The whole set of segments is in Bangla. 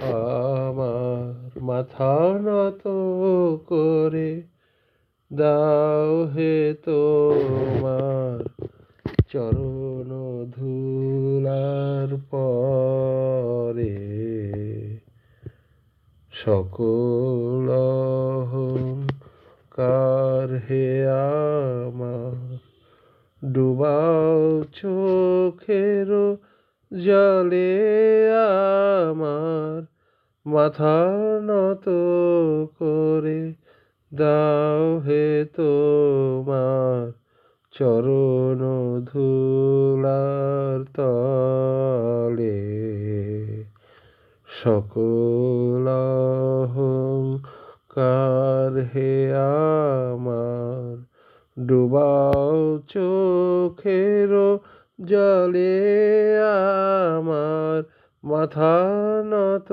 আমার মাথা নত করে দাও হে তোমার চরণ ধুলার পরে। সকল অহংকার হে আমার ডুবাও চোখের জলে। আমার মাথা নত করে দাও হে তোমার চরণ ধুলার তলে। সকল অহংকার হে আমার ডুবাও চোখের জলে। আমার মাথা নত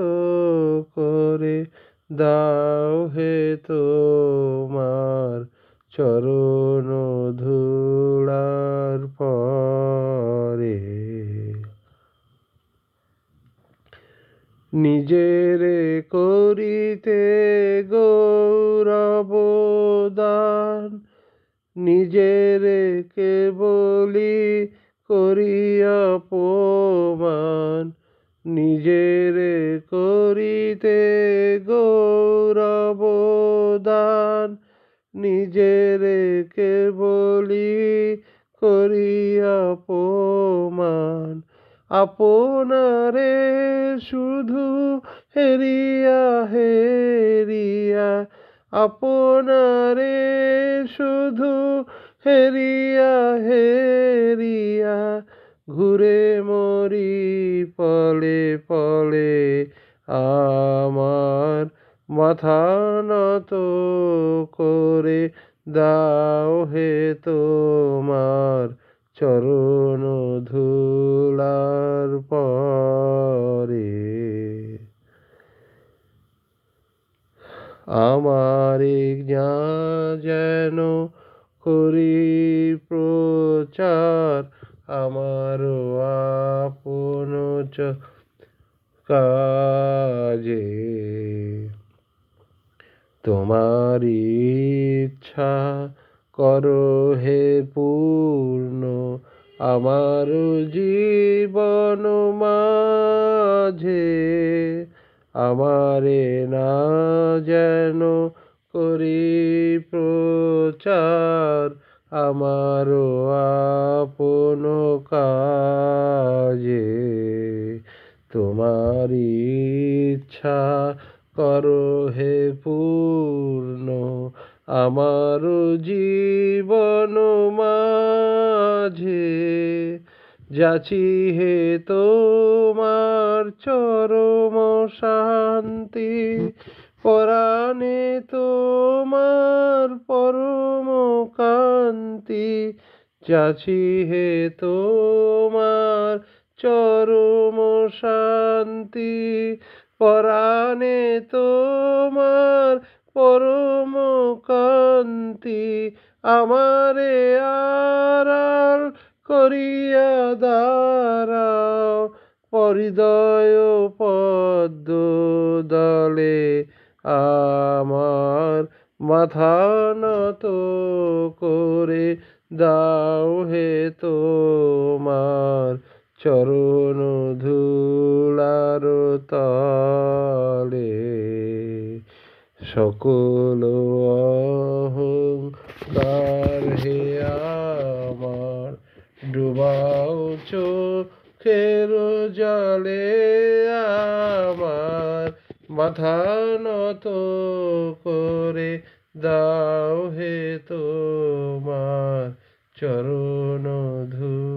করে দাও হে তোমার চরণ ধুলার পরে। নিজেরে করিতে গৌরব দান, নিজেরে কেবলি করি অপমান। নিজেরে করিতে গৌরব দান, নিজেরে কেবলি করি অপমান। আপনারে শুধু হেরিয়া হেরিয়া, আপনারে শুধু হেরিয়া হেরিয়া, ঘুরে মরি পলে পলে। আমার মাথা নত করে দাও হে তোমার চরণ ধুলার পরে। আমার যেন করি প্রচার, আমার আপন কাজে। তোমার ইচ্ছা করো হে পূর্ণ আমার জীবন মাঝে। আমারে না যেন করি প্রচার, আমার আপন কাজে। তোমার ইচ্ছা করো হে পূর্ণ আমার জীবন মাঝে। যাচি হে তোমার চরম শান্তি, পরাণে তোমার পরম কান্তি। যাচি হে তোমার চরম শান্তি, পরাণে তোমার পরম কান্তি। আমারে আড়াল করিয়া দাঁড়াও হৃদয় পদ্ম দলে। আমার মাথা নত করে দাও হে তোমার চরণ ধুলার তলে। সকল অহংকার হে আমার ডুবাও চোখের জলে। আমার মাথা নত করে দাও হে তোমার চরণ ধুলার